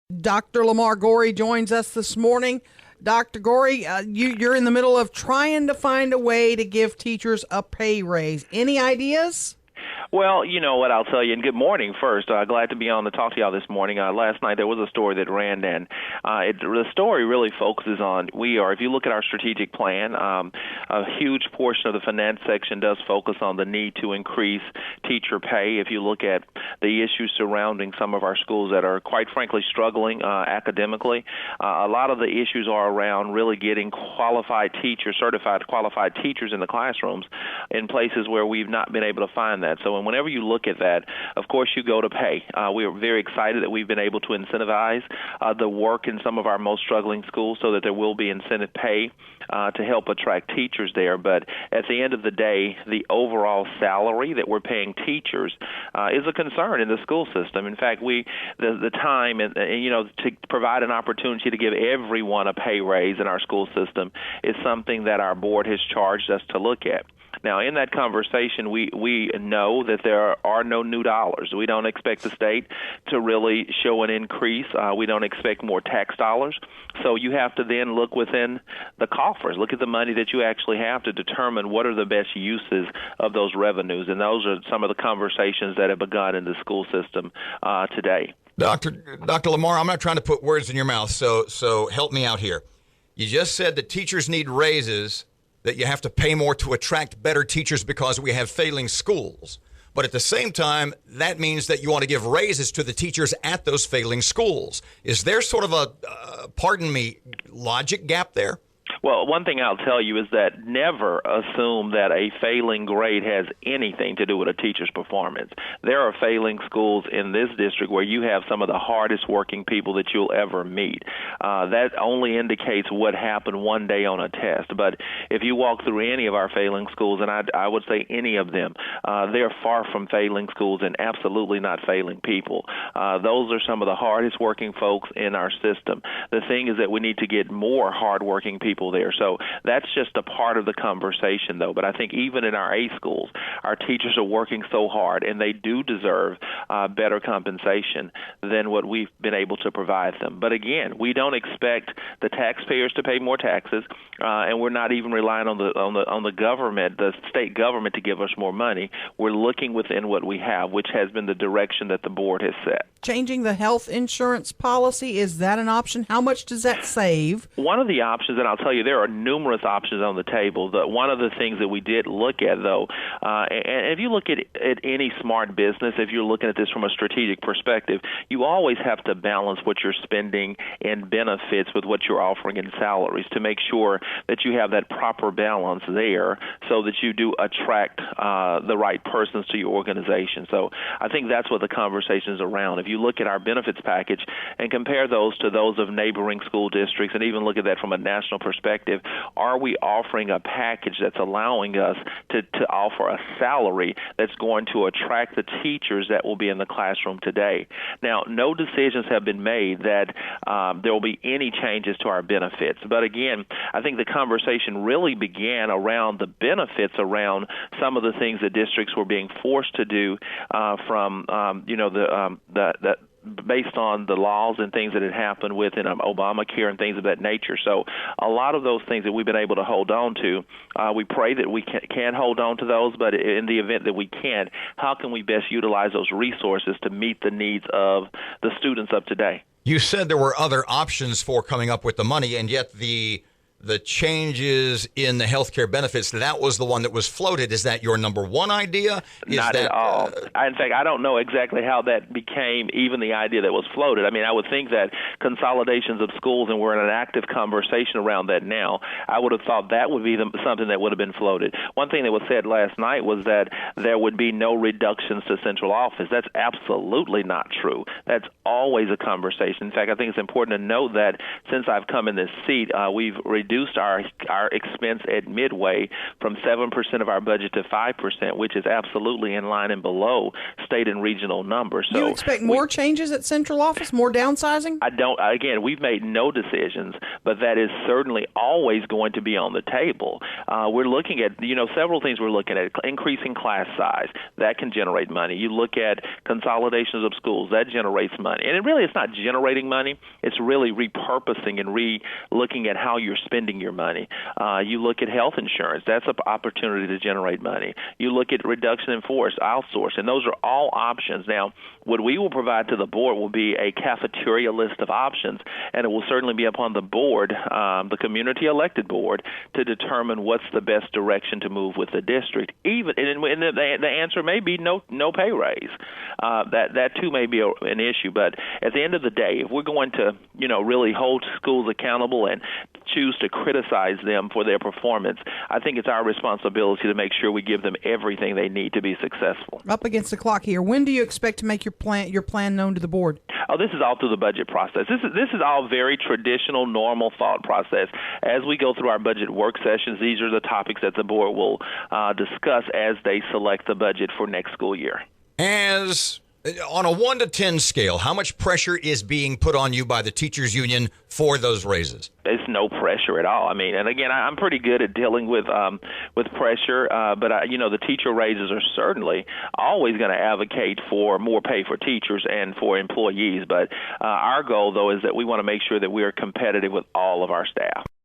Dr. Lamar Goree joins us this morning. Dr. Goree, you're in the middle of trying to find a way to give teachers a pay raise. Any ideas? Well, you know what I'll tell you, and good morning first. Glad to be on to talk to y'all this morning. Last night there was a story that ran, and the story really focuses on if you look at our strategic plan, a huge portion of the finance section does focus on the need to increase teacher pay. If you look at the issues surrounding some of our schools that are, quite frankly, struggling academically, a lot of the issues are around really getting qualified teachers, certified qualified teachers in the classrooms in places where we've not been able to find that. So whenever you look at that, of course, you go to pay. We are very excited that we've been able to incentivize the work in some of our most struggling schools so that there will be incentive pay to help attract teachers there. But at the end of the day, the overall salary that we're paying teachers is a concern in the school system. In fact, the time and to provide an opportunity to give everyone a pay raise in our school system is something that our board has charged us to look at. Now, in that conversation, we know that there are no new dollars. We don't expect the state to really show an increase. We don't expect more tax dollars. So you have to then look within the coffers, look at the money that you actually have to determine what are the best uses of those revenues. And those are some of the conversations that have begun in the school system today. Dr. Lamar, I'm not trying to put words in your mouth, so help me out here. You just said that teachers need raises, that you have to pay more to attract better teachers because we have failing schools. But at the same time, that means that you want to give raises to the teachers at those failing schools. Is there sort of a, logic gap there? Well, one thing I'll tell you is that never assume that a failing grade has anything to do with a teacher's performance. There are failing schools in this district where you have some of the hardest working people that you'll ever meet. That only indicates what happened one day on a test. But if you walk through any of our failing schools, and I would say any of them, they're far from failing schools and absolutely not failing people. Those are some of the hardest working folks in our system. The thing is that we need to get more hardworking people there. So that's just a part of the conversation, though. But I think even in our A schools, our teachers are working so hard, and they do deserve better compensation than what we've been able to provide them. But again, we don't expect the taxpayers to pay more taxes, and we're not even relying on the government, the state government, to give us more money. We're looking within what we have, which has been the direction that the board has set. Changing the health insurance policy, is that an option? How much does that save? One of the options, and I'll tell you, there are numerous options on the table. One of the things that we did look at, though, and if you look at any smart business, if you're looking at this from a strategic perspective, you always have to balance what you're spending in benefits with what you're offering in salaries to make sure that you have that proper balance there so that you do attract the right persons to your organization. So I think that's what the conversation is around. If you look at our benefits package and compare those to those of neighboring school districts and even look at that from a national perspective, are we offering a package that's allowing us to offer a salary that's going to attract the teachers that will be in the classroom today? Now, no decisions have been made that there will be any changes to our benefits. But again, I think the conversation really began around the benefits around some of the things that districts were being forced to do based on the laws and things that had happened within Obamacare and things of that nature. So a lot of those things that we've been able to hold on to, we pray that we can hold on to those, but in the event that we can't, how can we best utilize those resources to meet the needs of the students of today? You said there were other options for coming up with the money, and yet the changes in the health care benefits, that was the one that was floated. Is that your number one idea? Not at all. In fact, I don't know exactly how that became even the idea that was floated. I mean, I would think that consolidations of schools, and we're in an active conversation around that now, I would have thought that would be something that would have been floated. One thing that was said last night was that there would be no reductions to central office. That's absolutely not true. That's always a conversation. In fact, I think it's important to note that since I've come in this seat, we've reduced reduced our expense at Midway from 7% of our budget to 5%, which is absolutely in line and below state and regional numbers. So you expect more changes at central office, more downsizing? I don't. Again, we've made no decisions, but that is certainly always going to be on the table. We're looking at, several things we're looking at. Increasing class size, that can generate money. You look at consolidations of schools, that generates money. And it's not generating money. It's really repurposing and looking at how you're spending your money. You look at health insurance, that's an opportunity to generate money. You look at reduction in force, outsource, and those are all options. Now, what we will provide to the board will be a cafeteria list of options, and it will certainly be upon the board, the community elected board, to determine what's the best direction to move with the district. And the answer may be no pay raise. That too may be an issue. But at the end of the day, if we're going to really hold schools accountable and choose to criticize them for their performance, I think it's our responsibility to make sure we give them everything they need to be successful. Up against the clock here. When do you expect to make your plan known to the board? Oh, this is all through the budget process. This is all very traditional, normal thought process. As we go through our budget work sessions, these are the topics that the board will discuss as they select the budget for next school year. On a 1 to 10 scale, how much pressure is being put on you by the teachers union for those raises? It's no pressure at all. And again, I'm pretty good at dealing with pressure, but the teacher raises are certainly always going to advocate for more pay for teachers and for employees. But our goal, though, is that we want to make sure that we are competitive with all of our staff.